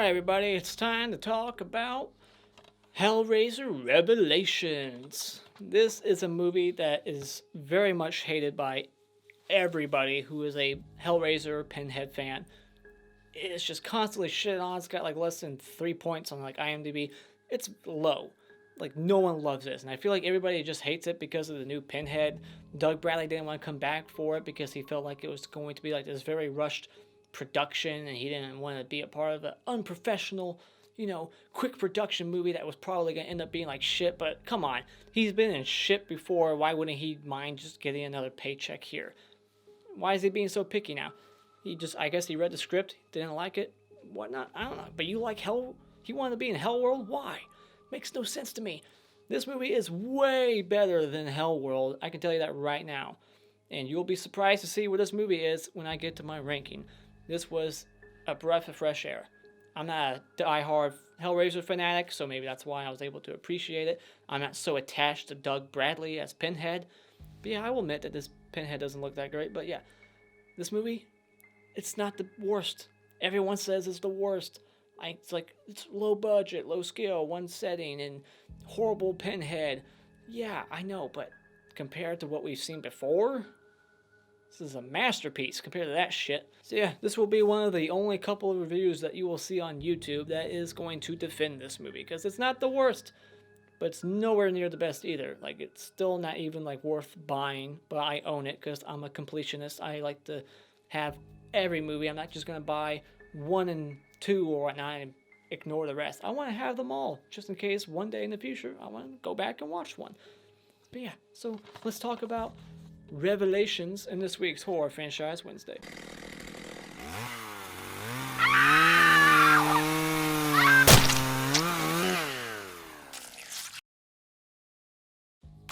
Alright everybody, it's time to talk about Hellraiser Revelations. This is a movie that is very much hated by everybody who is a Hellraiser Pinhead fan. It's just constantly shit on. It's got like less than 3 points on like IMDb. It's low. Like no one loves this, and I feel like everybody just hates it because of the new Pinhead. Doug Bradley didn't want to come back for it because he felt like it was going to be like this very rushed production, and he didn't want to be a part of the unprofessional, quick production movie that was probably going to end up being like shit. But come on, he's been in shit before. Why wouldn't he mind just getting another paycheck here? Why is he being so picky now? I guess he read the script, didn't like it, whatnot. I don't know. But you like Hell? He wanted to be in Hellworld? Why? Makes no sense to me. This movie is way better than Hellworld. I can tell you that right now. And you'll be surprised to see where this movie is when I get to my ranking. This was a breath of fresh air. I'm not a die-hard Hellraiser fanatic, so maybe that's why I was able to appreciate it. I'm not so attached to Doug Bradley as Pinhead. But yeah, I will admit that this Pinhead doesn't look that great. But yeah, this movie, it's not the worst. Everyone says it's the worst. It's low budget, low scale, one setting, and horrible Pinhead. Yeah, I know, but compared to what we've seen before, this is a masterpiece compared to that shit. So yeah, this will be one of the only couple of reviews that you will see on YouTube that is going to defend this movie, because it's not the worst, but it's nowhere near the best either. Like, it's still not even like worth buying, but I own it because I'm a completionist. I like to have every movie. I'm not just gonna buy 1 and 2 or whatnot and ignore the rest. I want to have them all, just in case one day in the future I want to go back and watch one. But yeah, so let's talk about Revelations in this week's Horror Franchise Wednesday.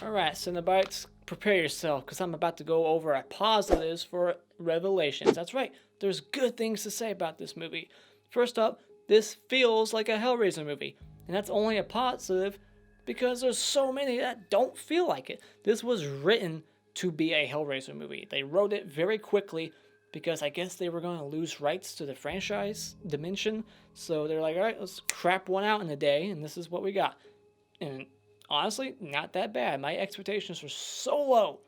Alright, Cenobites, prepare yourself, because I'm about to go over our positives for Revelations. That's right, there's good things to say about this movie. First up, this feels like a Hellraiser movie, and that's only a positive because there's so many that don't feel like it. This was written to be a Hellraiser movie. They wrote it very quickly because I guess they were going to lose rights to the franchise dimension, so they're like, alright, let's crap one out in a day, and this is what we got. And honestly, not that bad. My expectations were so low,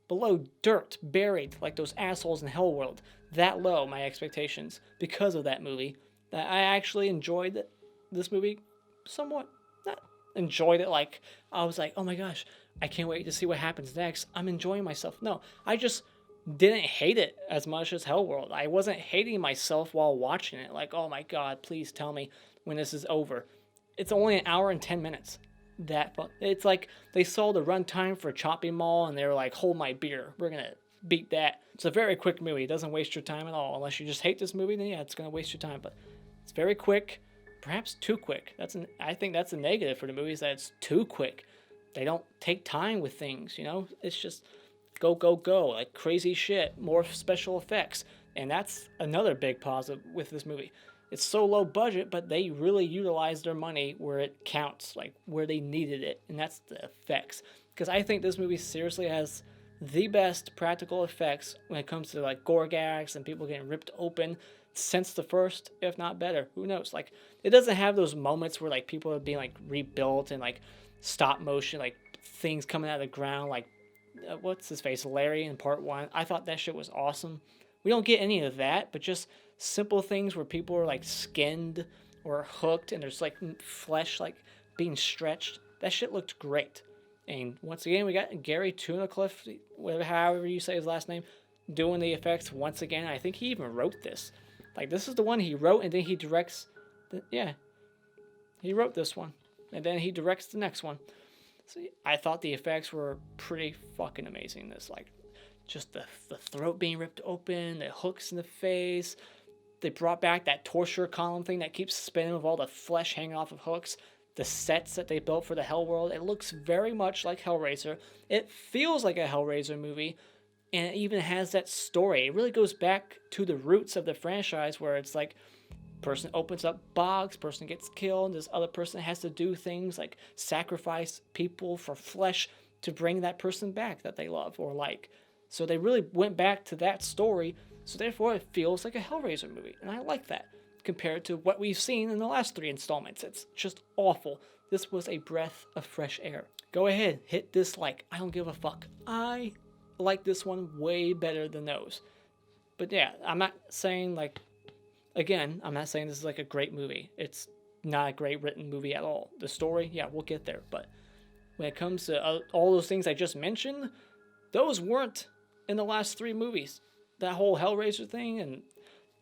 below dirt, buried, like those assholes in Hellworld. That low, my expectations, because of that movie, that I actually enjoyed this movie somewhat. Not enjoyed it like, I was like, oh my gosh, I can't wait to see what happens next. I'm enjoying myself. No, I just didn't hate it as much as Hellworld. I wasn't hating myself while watching it. Like, oh my god, please tell me when this is over. It's only 1 hour and 10 minutes. It's like they saw the runtime for Chopping Mall and they were like, hold my beer, we're gonna beat that. It's a very quick movie. It doesn't waste your time at all. Unless you just hate this movie, then yeah, it's gonna waste your time. But it's very quick, perhaps too quick. I think that's a negative for the movie, is that it's too quick. They don't take time with things, It's just go, go, go, like crazy shit, more special effects. And that's another big positive with this movie. It's so low budget, but they really utilize their money where it counts, like where they needed it, and that's the effects. Because I think this movie seriously has the best practical effects when it comes to like gore gags and people getting ripped open since the first, if not better. Who knows? Like, it doesn't have those moments where like people are being like rebuilt and like stop motion, like things coming out of the ground, like what's his face, Larry in part 1. I thought that shit was awesome. We don't get any of that, but just simple things where people are like skinned or hooked and there's like flesh like being stretched. That shit looked great. And once again, we got Gary Tunnicliff, however you say his last name, doing the effects once again. I think he even wrote this. Like, this is the one he wrote, and then he directs. He wrote this one, and then he directs the next one. So I thought the effects were pretty fucking amazing. This, like, just the throat being ripped open, the hooks in the face. They brought back that torture column thing that keeps spinning with all the flesh hanging off of hooks. The sets that they built for the Hellworld, it looks very much like Hellraiser. It feels like a Hellraiser movie, and it even has that story. It really goes back to the roots of the franchise, where it's like, person opens up box, person gets killed, this other person has to do things like sacrifice people for flesh to bring that person back that they love or like. So they really went back to that story, so therefore it feels like a Hellraiser movie, and I like that. compared to what we've seen in the last 3 installments. It's just awful. This was a breath of fresh air. Go ahead, hit dislike. I don't give a fuck. I like this one way better than those. But yeah, I'm not saying like, again, I'm not saying this is like a great movie. It's not a great written movie at all. The story, yeah, we'll get there. But when it comes to all those things I just mentioned, those weren't in the last 3 movies. That whole Hellraiser thing and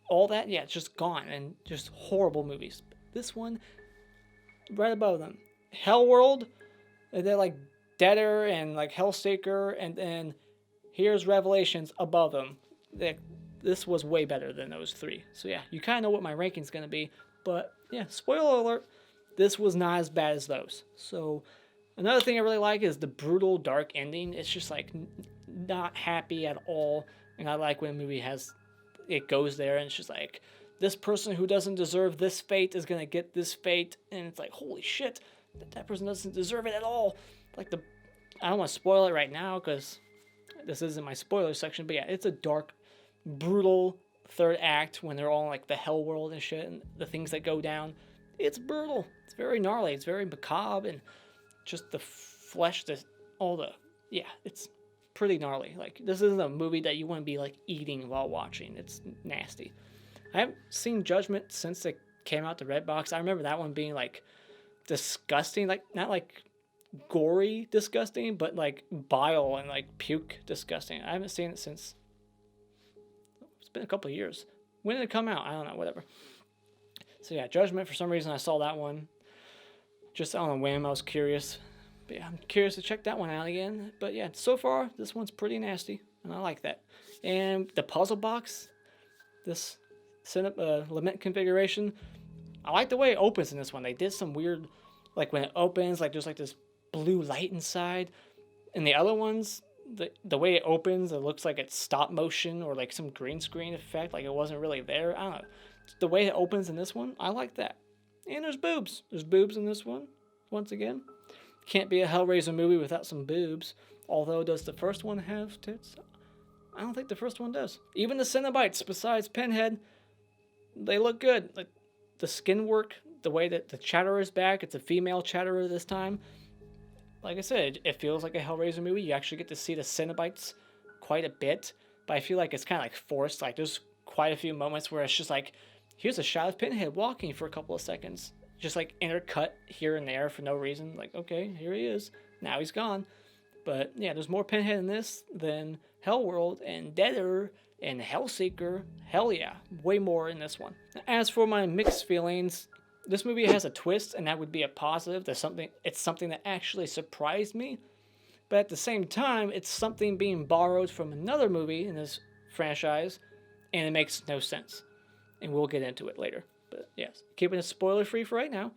all that, yeah, it's just gone. And just horrible movies. This one, right above them. Hellworld, and then like Deader and like Hellseeker, and then here's Revelations above them. This was way better than those 3. So yeah, you kind of know what my ranking's going to be. But yeah, spoiler alert, this was not as bad as those. So another thing I really like is the brutal, dark ending. It's just like not happy at all. And I like when a movie it goes there and it's just like, this person who doesn't deserve this fate is going to get this fate. And it's like, holy shit, that person doesn't deserve it at all. Like I don't want to spoil it right now because this isn't my spoiler section. But yeah, it's a dark, brutal third act when they're all in like the hell world and shit and the things that go down. It's brutal. It's very gnarly. It's very macabre and just the flesh, it's pretty gnarly. Like, this isn't a movie that you want to be like eating while watching. It's nasty. I haven't seen Judgment since it came out to Redbox. I remember that one being like disgusting, like not like gory disgusting, but like bile and like puke disgusting. I haven't seen it since. It's been a couple of years. When did it come out? I don't know, whatever. So yeah, Judgment, for some reason I saw that one just on a whim. I was curious. But yeah, I'm curious to check that one out again. But yeah, so far this one's pretty nasty and I like that. And the puzzle box, this lament configuration, I like the way it opens in this one. They did some weird, like when it opens, like there's like this blue light inside. And the other ones, the way it opens, it looks like it's stop motion or like some green screen effect, like it wasn't really there. I don't know. The way it opens in this one, I like that. And there's boobs. There's boobs in this one, once again. Can't be a Hellraiser movie without some boobs. Although, does the first one have tits? I don't think the first one does. Even the Cenobites, besides Pinhead, they look good. Like the skin work, the way that the Chatterer is back, it's a female Chatterer this time. Like I said, it feels like a Hellraiser movie. You actually get to see the Cenobites quite a bit. But I feel like it's kind of like forced. Like there's quite a few moments where it's just like, here's a shot of Pinhead walking for a couple of seconds. Just like intercut here and there for no reason. Like, okay, here he is. Now he's gone. But yeah, there's more Pinhead in this than Hellworld and Deader and Hellseeker. Hell yeah, way more in this one. As for my mixed feelings, this movie has a twist, and that would be a positive. It's something that actually surprised me. But at the same time, it's something being borrowed from another movie in this franchise, and it makes no sense. And we'll get into it later. But yes, keeping it spoiler free for right now.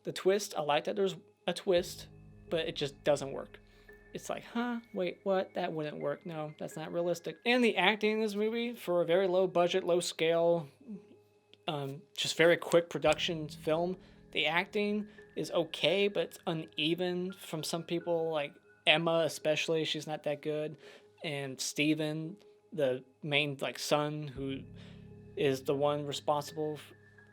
The twist, I like that there's a twist, but it just doesn't work. It's like, wait, what? That wouldn't work. No, that's not realistic. And the acting in this movie, for a very low budget, low scale, just very quick production film, the acting is okay, but it's uneven from some people, like Emma especially, she's not that good. And Stephan, the main like son, who is the one responsible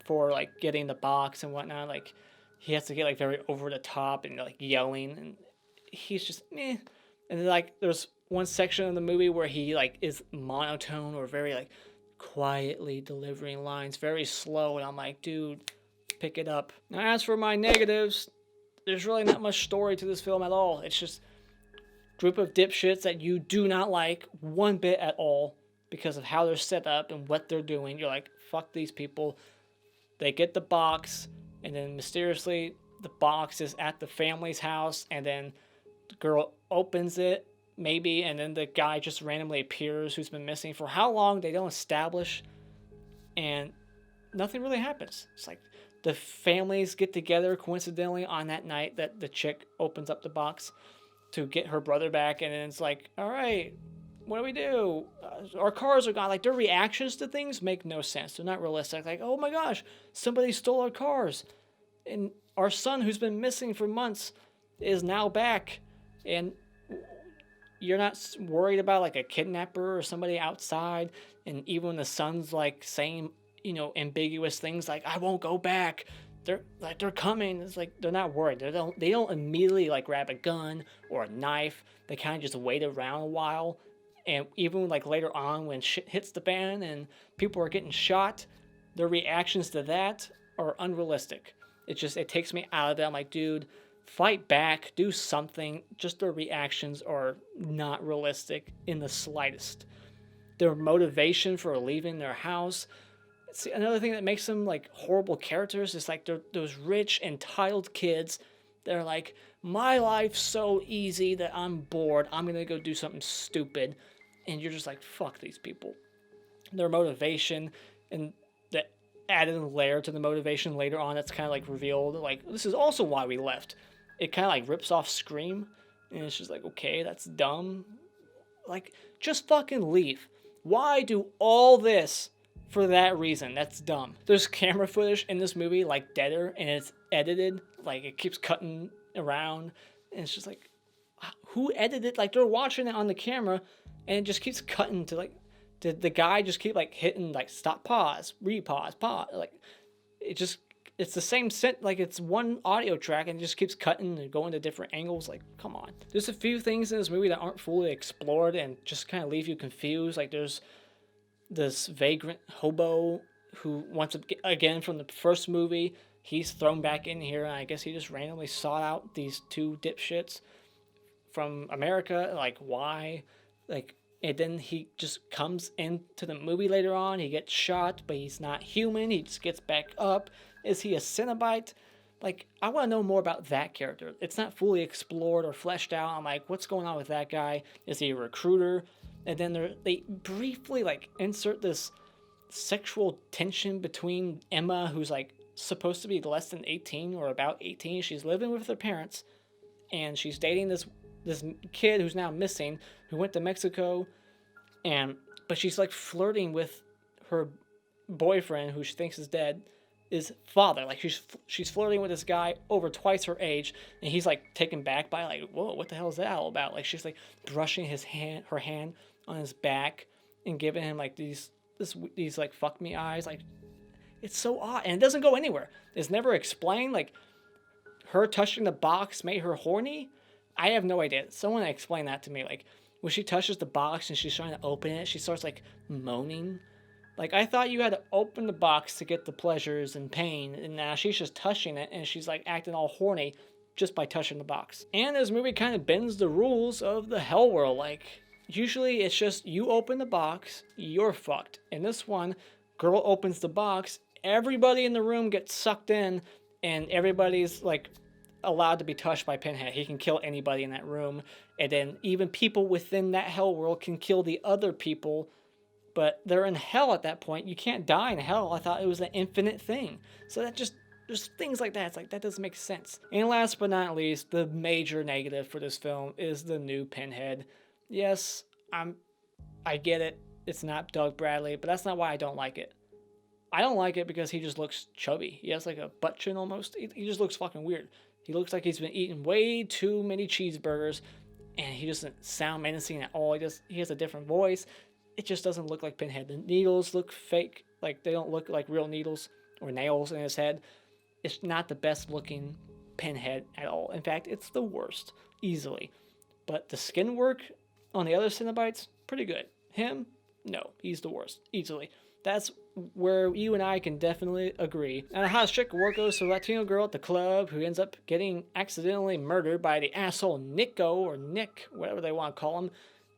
for like getting the box and whatnot, like he has to get like very over the top and like yelling, and he's just meh. And then like there's one section of the movie where he like is monotone or very like quietly delivering lines, very slow, and I'm like, dude, pick it up. Now as for my negatives, there's really not much story to this film at all. It's just a group of dipshits that you do not like one bit at all because of how they're set up and what they're doing. You're like, fuck these people. They get the box, and then mysteriously the box is at the family's house, and then the girl opens it, maybe, and then the guy just randomly appears who's been missing for how long, they don't establish, and nothing really happens. It's like the families get together coincidentally on that night that the chick opens up the box to get her brother back, and then it's like, all right, what do we do? Our cars are gone. Like, their reactions to things make no sense. They're not realistic. Like, oh my gosh, somebody stole our cars. And our son, who's been missing for months, is now back. And you're not worried about, like, a kidnapper or somebody outside. And even when the son's, like, saying ambiguous things like, I won't go back. They're coming. It's like they're not worried. They don't immediately like grab a gun or a knife. They kind of just wait around a while. And even like later on when shit hits the fan and people are getting shot, their reactions to that are unrealistic. It takes me out of it. I'm like, dude, fight back, do something. Just their reactions are not realistic in the slightest. Their motivation for leaving their house. See, another thing that makes them like horrible characters is like they're those rich, entitled kids. They're like, my life's so easy that I'm bored. I'm gonna go do something stupid, and you're just like, fuck these people. Their motivation and the added layer to the motivation later on that's kind of like revealed. Like, this is also why we left. It kind of like rips off Scream, and it's just like, okay, that's dumb. Like, just fucking leave. Why do all this for that reason? That's dumb. There's camera footage in this movie like deader, and it's edited. Like, it keeps cutting around, and it's just like, who edited? Like, they're watching it on the camera, and it just keeps cutting to like, did the guy just keep like hitting like stop, pause, repause, pause? Like, it's the same set, like it's one audio track and it just keeps cutting and going to different angles. Like, come on. There's a few things in this movie that aren't fully explored and just kind of leave you confused. Like, there's this vagrant hobo who, once again from the first movie, he's thrown back in here, and I guess he just randomly sought out these two dipshits from America. Like, why? Like, and then he just comes into the movie later on. He gets shot, but he's not human. He just gets back up. Is he a Cenobite? Like, I want to know more about that character. It's not fully explored or fleshed out. I'm like, what's going on with that guy? Is he a recruiter? And then they briefly like insert this sexual tension between Emma, who's like supposed to be less than 18 or about 18. She's living with her parents, and she's dating this kid who's now missing, who went to Mexico, but she's like flirting with her boyfriend, who she thinks is dead, is father. Like, she's flirting with this guy over twice her age, and he's like taken back by like, whoa, what the hell is that all about? Like, she's like brushing her hand on his back and giving him like these like fuck me eyes. Like, it's so odd, and it doesn't go anywhere. It's never explained. Like, her touching the box made her horny. I have no idea. Someone explain that to me. Like, when she touches the box and she's trying to open it, she starts like moaning. Like, I thought you had to open the box to get the pleasures and pain, and now she's just touching it, and she's like acting all horny just by touching the box. And this movie kind of bends the rules of the hell world. Like, usually it's just you open the box, you're fucked. In this one, girl opens the box, everybody in the room gets sucked in, and everybody's like allowed to be touched by Pinhead. He can kill anybody in that room, and then even people within that hell world can kill the other people. But they're in hell at that point. You can't die in hell. I thought it was an infinite thing. So there's things like that. It's like, that doesn't make sense. And last but not least, the major negative for this film is the new Pinhead. Yes, I get it. It's not Doug Bradley, but that's not why I don't like it. I don't like it because he just looks chubby. He has like a butt chin almost. He just looks fucking weird. He looks like he's been eating way too many cheeseburgers, and he doesn't sound menacing at all. He has a different voice. It just doesn't look like Pinhead. The needles look fake. Like, they don't look like real needles or nails in his head. It's not the best looking Pinhead at all. In fact, it's the worst, easily. But the skin work on the other Cenobites, pretty good. Him, no, he's the worst, easily. That's where you and I can definitely agree. And a hot chick work goes to a Latino girl at the club who ends up getting accidentally murdered by the asshole Nico, or Nick, whatever they want to call him.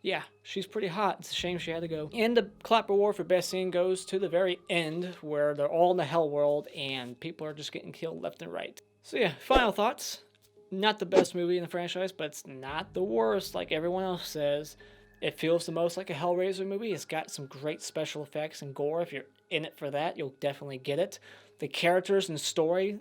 Yeah, she's pretty hot. It's a shame she had to go. And the clap award for best scene goes to the very end, where they're all in the hell world and people are just getting killed left and right. So yeah, final thoughts. Not the best movie in the franchise, but it's not the worst like everyone else says. It feels the most like a Hellraiser movie. It's got some great special effects and gore. If you're in it for that, you'll definitely get it. The characters and story,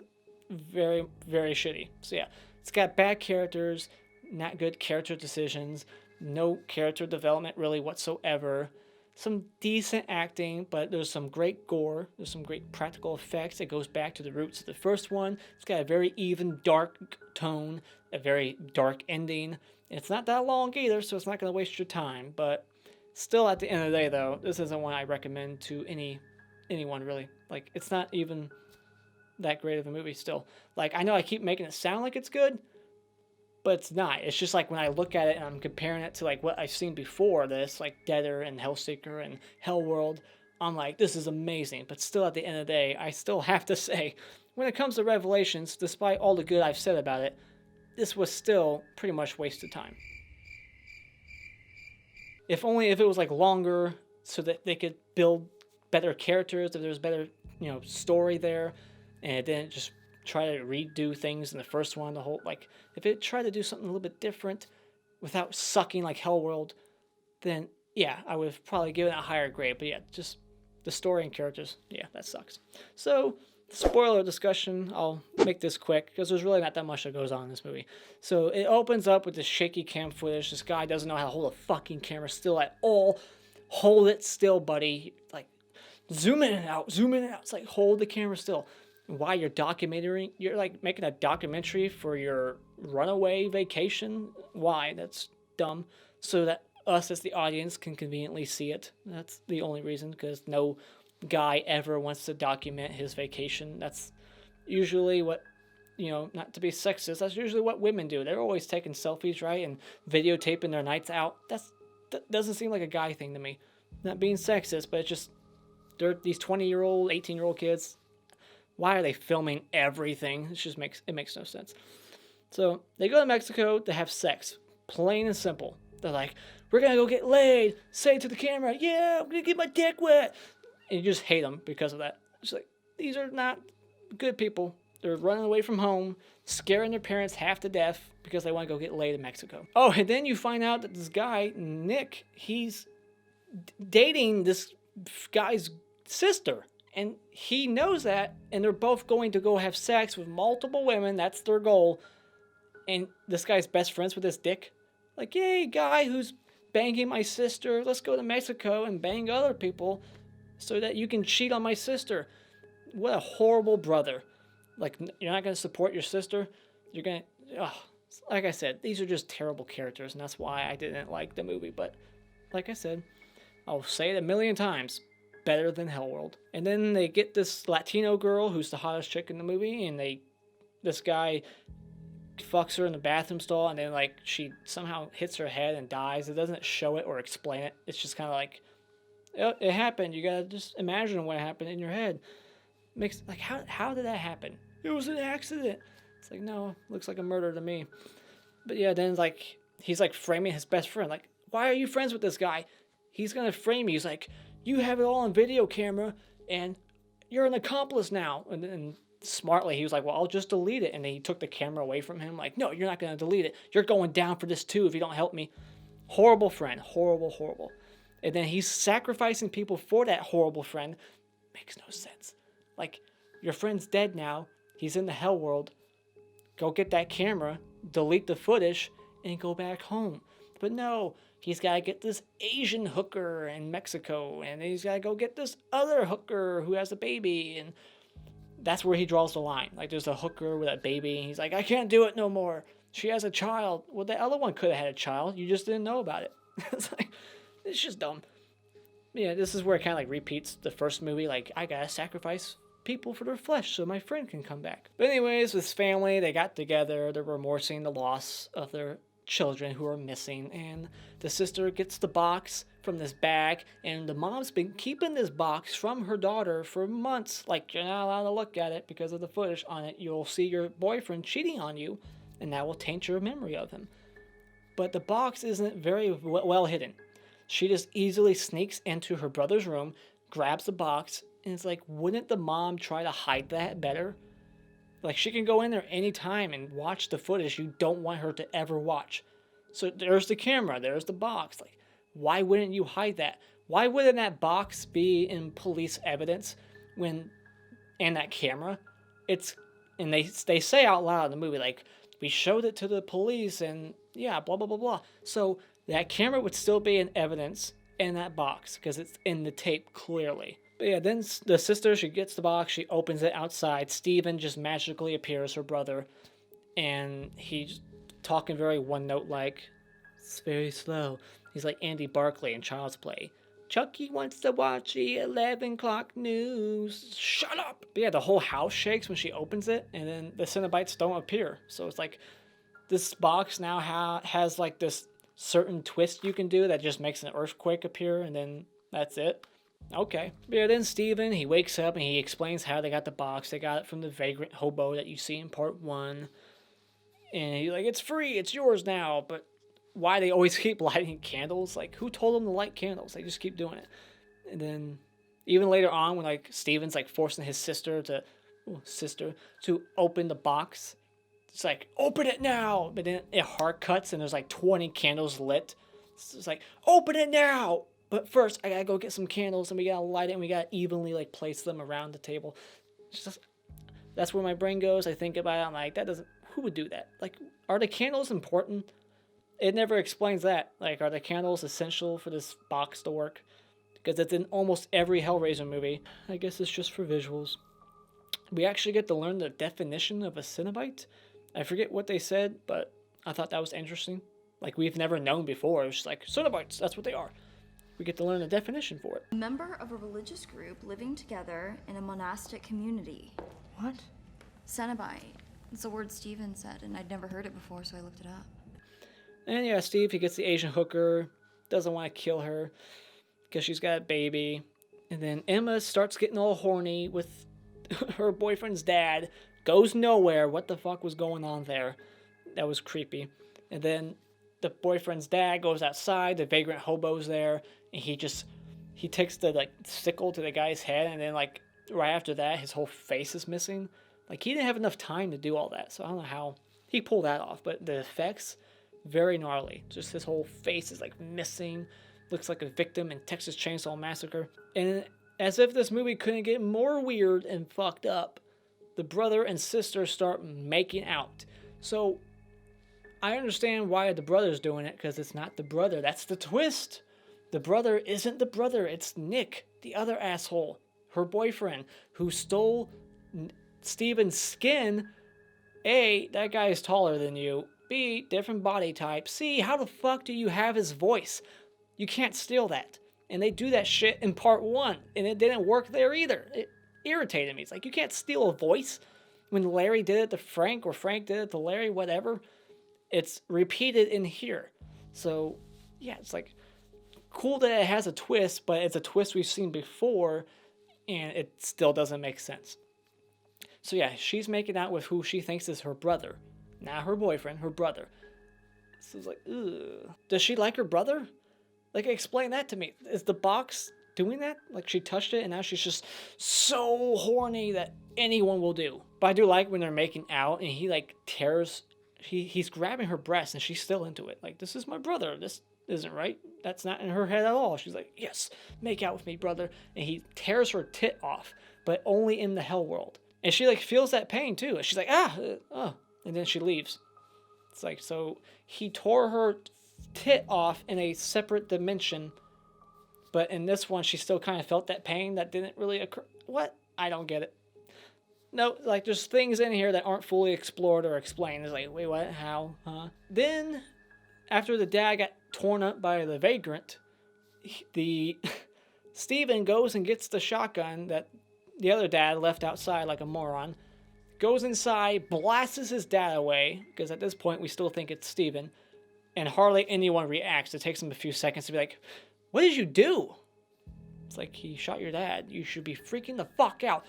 very, very shitty. So yeah, it's got bad characters, not good character decisions, no character development really whatsoever. Some decent acting, but there's some great gore. There's some great practical effects. It goes back to the roots of the first one. It's got a very even, dark tone, a very dark ending. It's not that long either, so it's not going to waste your time. But still, at the end of the day, though, this isn't one I recommend to any anyone really. Like, it's not even that great of a movie still. Like, I know I keep making it sound like it's good, but it's not. It's just like when I look at it and I'm comparing it to like what I've seen before this, like Deader and Hellseeker and Hellworld, I'm like, this is amazing. But still, at the end of the day, I still have to say, when it comes to Revelations, despite all the good I've said about it, this was still pretty much wasted time. If only if it was like longer, so that they could build better characters, if there was better, story there, and it didn't just try to redo things in the first one, the whole, like, if it tried to do something a little bit different without sucking like Hellworld, then yeah, I would have probably given it a higher grade. But yeah, just the story and characters, yeah, that sucks. So, spoiler discussion, I'll make this quick because there's really not that much that goes on in this movie. So it opens up with this shaky cam footage. This guy doesn't know how to hold a fucking camera still at all. Hold it still, buddy. Like, zoom in and out, zoom in and out. It's like, hold the camera still. Why you're like making a documentary for your runaway vacation? Why? That's dumb. So that us as the audience can conveniently see it. That's the only reason, because no guy ever wants to document his vacation. That's usually what, not to be sexist, that's usually what women do. They're always taking selfies, right? And videotaping their nights out. That doesn't seem like a guy thing to me. Not being sexist, but it's just, they're these 20-year-old, 18-year-old kids. Why are they filming everything? It makes no sense. So they go to Mexico to have sex. Plain and simple. They're like, we're going to go get laid. Say it to the camera. Yeah, I'm going to get my dick wet. And you just hate them because of that. It's like, these are not good people. They're running away from home, scaring their parents half to death because they want to go get laid in Mexico. Oh, and then you find out that this guy, Nick, he's dating this guy's sister. And he knows that, and they're both going to go have sex with multiple women. That's their goal. And this guy's best friends with this dick. Like, yay, guy who's banging my sister. Let's go to Mexico and bang other people so that you can cheat on my sister. What a horrible brother. Like, you're not going to support your sister? You're going to... Like I said, these are just terrible characters, and that's why I didn't like the movie. But, like I said, I'll say it a million times. Better than Hellworld. And then they get this Latino girl who's the hottest chick in the movie, and this guy fucks her in the bathroom stall, and then like she somehow hits her head and dies. It doesn't show it or explain it. It's just kind of like, it happened. You gotta just imagine what happened in your head. Makes like, how did that happen? It was an accident. It's like, no, looks like a murder to me. But yeah, then like he's like framing his best friend. Like, why are you friends with this guy? He's gonna frame you. He's like, you have it all on video camera, and you're an accomplice now. And then smartly, he was like, well, I'll just delete it. And then he took the camera away from him. Like, no, you're not going to delete it. You're going down for this too if you don't help me. Horrible friend. Horrible, horrible. And then he's sacrificing people for that horrible friend. Makes no sense. Like, your friend's dead now. He's in the hell world. Go get that camera, delete the footage, and go back home. But no, he's got to get this Asian hooker in Mexico, and then he's got to go get this other hooker who has a baby, and that's where he draws the line. Like, there's a hooker with a baby, and he's like, I can't do it no more. She has a child. Well, the other one could have had a child. You just didn't know about it. It's like, it's just dumb. Yeah, this is where it kind of like repeats the first movie. Like, I got to sacrifice people for their flesh so my friend can come back. But anyways, with his family, they got together. They're remorsing the loss of their children who are missing, and the sister gets the box from this bag, and the mom's been keeping this box from her daughter for months. Like, you're not allowed to look at it because of the footage on it. You'll see your boyfriend cheating on you, and that will taint your memory of him. But the box isn't very well hidden. She just easily sneaks into her brother's room, grabs the box, and it's like, wouldn't the mom try to hide that better? Like, she can go in there anytime and watch the footage you don't want her to ever watch. So there's the camera, there's the box. Like, why wouldn't you hide that? Why wouldn't that box be in police evidence and that camera? And they say out loud in the movie, like, we showed it to the police and yeah, blah, blah, blah, blah. So that camera would still be in evidence in that box because it's in the tape clearly. But yeah, then the sister, she gets the box, she opens it outside. Stephan just magically appears, her brother, and he's talking very one-note like. It's very slow. He's like Andy Barclay in Child's Play. Chucky wants to watch the 11 o'clock news. Shut up! But yeah, the whole house shakes when she opens it, and then the Cenobites don't appear. So it's like, this box now has like this certain twist you can do that just makes an earthquake appear, and then that's it. Okay. But yeah, then Stephan, he wakes up and he explains how they got the box. They got it from the vagrant hobo that you see in part 1. And he's like, it's free, it's yours now. But why they always keep lighting candles? Like, who told them to light candles? They just keep doing it. And then even later on, when like Stephan's like forcing his sister to open the box, it's like, open it now. But then it hard cuts and there's like 20 candles lit. It's like, open it now. But first, I gotta go get some candles and we gotta light it and we gotta evenly like place them around the table. It's just, that's where my brain goes. I think about it. I'm like, who would do that? Like, are the candles important? It never explains that. Like, are the candles essential for this box to work? Because it's in almost every Hellraiser movie. I guess it's just for visuals. We actually get to learn the definition of a Cenobite. I forget what they said, but I thought that was interesting. Like, we've never known before. It's just like, Cenobites, that's what they are. We get to learn the definition for it. A member of a religious group living together in a monastic community. What? Cenobite. It's a word Stephan said, and I'd never heard it before, so I looked it up. And yeah, Steve, he gets the Asian hooker, doesn't want to kill her because she's got a baby. And then Emma starts getting all horny with her boyfriend's dad, goes nowhere. What the fuck was going on there? That was creepy. And then the boyfriend's dad goes outside, the vagrant hobo's there, and he takes the like sickle to the guy's head, and then like right after that, his whole face is missing. Like, he didn't have enough time to do all that, so I don't know how he pulled that off. But the effects, very gnarly. Just his whole face is like missing, looks like a victim in Texas Chainsaw Massacre. And as if this movie couldn't get more weird and fucked up, the brother and sister start making out. So I understand why the brother's doing it, because it's not the brother. That's the twist. The brother isn't the brother. It's Nick, the other asshole, her boyfriend, who stole Stephan's skin. A, that guy is taller than you. B, different body type. C, how the fuck do you have his voice? You can't steal that. And they do that shit in part 1, and it didn't work there either. It irritated me. It's like, you can't steal a voice. When Larry did it to Frank, or Frank did it to Larry, whatever, it's repeated in here. So, yeah, it's like, cool that it has a twist, but it's a twist we've seen before, and it still doesn't make sense. So yeah, she's making out with who she thinks is her brother. Not her boyfriend, her brother. So it's like, ugh. Does she like her brother? Like, explain that to me. Is the box doing that? Like, she touched it and now she's just so horny that anyone will do. But I do like when they're making out and he like tears, he's grabbing her breast and she's still into it. Like, this is my brother. This isn't right. That's not in her head at all. She's like, yes, make out with me, brother. And he tears her tit off, but only in the hell world. And she like feels that pain too. And she's like, oh. And then she leaves. It's like, so he tore her tit off in a separate dimension, but in this one, she still kind of felt that pain that didn't really occur. What? I don't get it. No, like, there's things in here that aren't fully explored or explained. It's like, wait, what? How? Huh? Then, after the dad got torn up by the vagrant, Stephan goes and gets the shotgun that the other dad left outside like a moron, goes inside, blasts his dad away, because at this point we still think it's Stephan, and hardly anyone reacts. It takes him a few seconds to be like, what did you do? It's like, he shot your dad. You should be freaking the fuck out.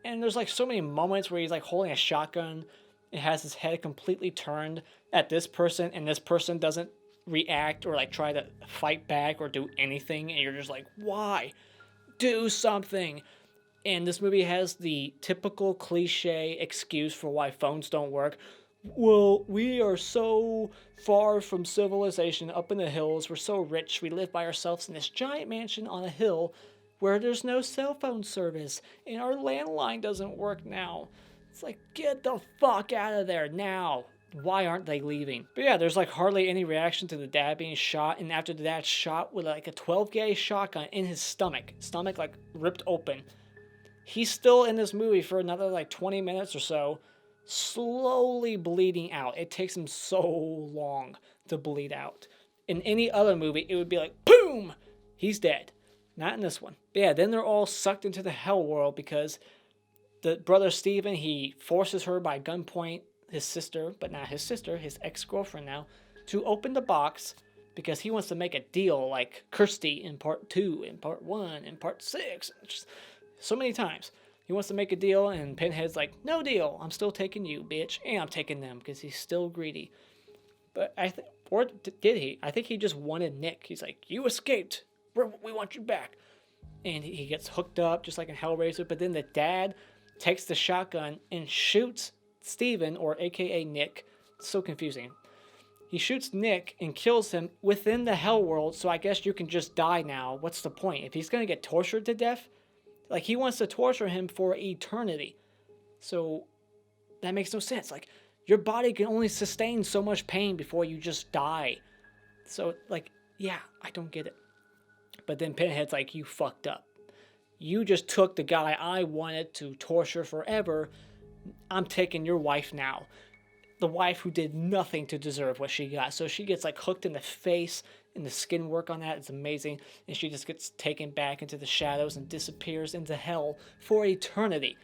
And there's like so many moments where he's like holding a shotgun. It has his head completely turned at this person, and this person doesn't react or like try to fight back or do anything, and you're just like, why? Do something. And this movie has the typical cliche excuse for why phones don't work. Well, we are so far from civilization up in the hills. We're so rich. We live by ourselves in this giant mansion on a hill where there's no cell phone service. And our landline doesn't work now. It's like, get the fuck out of there now. Why aren't they leaving? But yeah, there's like hardly any reaction to the dad being shot. And after the dad's shot with like a 12-gauge shotgun in his stomach like ripped open. He's still in this movie for another like 20 minutes or so, slowly bleeding out. It takes him so long to bleed out. In any other movie, it would be like, boom, he's dead. Not in this one. But yeah, then they're all sucked into the hell world because the brother Stephan, he forces her by gunpoint, his sister, but not his sister, his ex-girlfriend now, to open the box because he wants to make a deal like Kirsty in part 2, in part 1, in part 6. Just so many times. He wants to make a deal, and Pinhead's like, no deal. I'm still taking you, bitch. And I'm taking them because he's still greedy. But or did he? I think he just wanted Nick. He's like, you escaped. We want you back. And he gets hooked up just like in Hellraiser. But then the dad takes the shotgun and shoots Stephan, or aka Nick. It's so confusing. He shoots Nick and kills him within the hell world, so I guess you can just die now. What's the point? If he's going to get tortured to death, like he wants to torture him for eternity. So that makes no sense. Like your body can only sustain so much pain before you just die. So like, yeah, I don't get it. But then Pinhead's like, you fucked up. You just took the guy I wanted to torture forever. I'm taking your wife now. The wife who did nothing to deserve what she got. So she gets like hooked in the face, and the skin work on that is amazing. And she just gets taken back into the shadows and disappears into hell for eternity.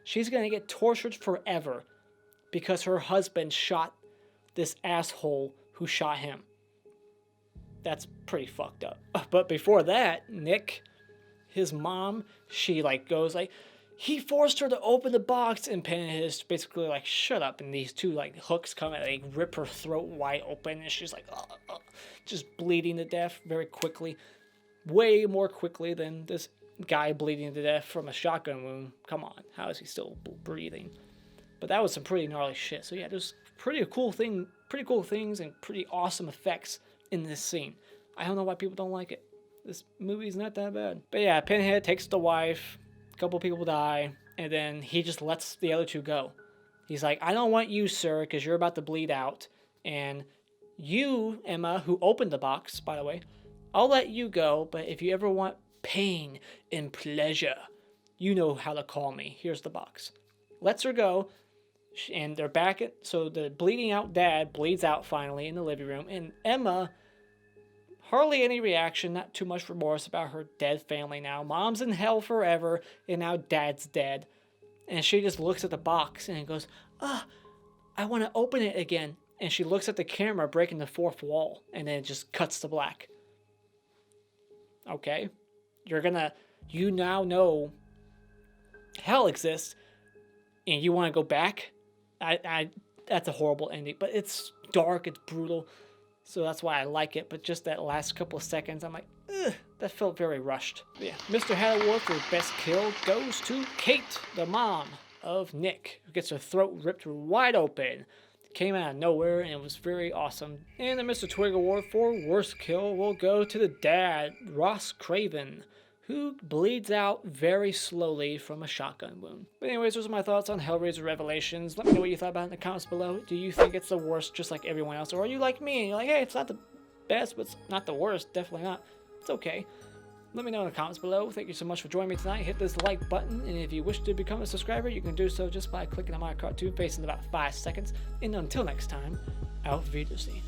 She's going to get tortured forever because her husband shot this asshole who shot him. That's pretty fucked up. But before that, Nick, his mom, she like goes like, he forced her to open the box, and Pinhead is basically like, shut up. And these two like hooks come and like rip her throat wide open, and she's like, just bleeding to death very quickly. Way more quickly than this guy bleeding to death from a shotgun wound. Come on, how is he still breathing? But that was some pretty gnarly shit. So yeah, there's pretty cool things and pretty awesome effects in this scene. I don't know why people don't like it. This movie's not that bad. But yeah, Pinhead takes the wife. A couple people die, and then he just lets the other two go. He's like, I don't want you, sir, because you're about to bleed out. And you, Emma, who opened the box, by the way, I'll let you go, but if you ever want pain and pleasure, you know how to call me. Here's the box. Lets her go, and they're back at, so the bleeding out dad bleeds out finally in the living room, and Emma, hardly any reaction, not too much remorse about her dead family now. Mom's in hell forever, and now dad's dead. And she just looks at the box and goes, I want to open it again. And she looks at the camera breaking the fourth wall, and then it just cuts to black. Okay. You now know hell exists, and you want to go back? That's a horrible ending, but it's dark, it's brutal. So that's why I like it, but just that last couple of seconds, I'm like, ugh, that felt very rushed. But yeah, Mr. Had Award for Best Kill goes to Kate, the mom of Nick, who gets her throat ripped wide open. Came out of nowhere, and it was very awesome. And the Mr. Twig Award for Worst Kill will go to the dad, Ross Craven, who bleeds out very slowly from a shotgun wound. But anyways, those are my thoughts on Hellraiser Revelations. Let me know what you thought about it in the comments below. Do you think it's the worst just like everyone else? Or are you like me and you're like, hey, it's not the best, but it's not the worst. Definitely not. It's okay. Let me know in the comments below. Thank you so much for joining me tonight. Hit this like button, and if you wish to become a subscriber, you can do so just by clicking on my cartoon face in about 5 seconds. And until next time, auf Wiedersehen.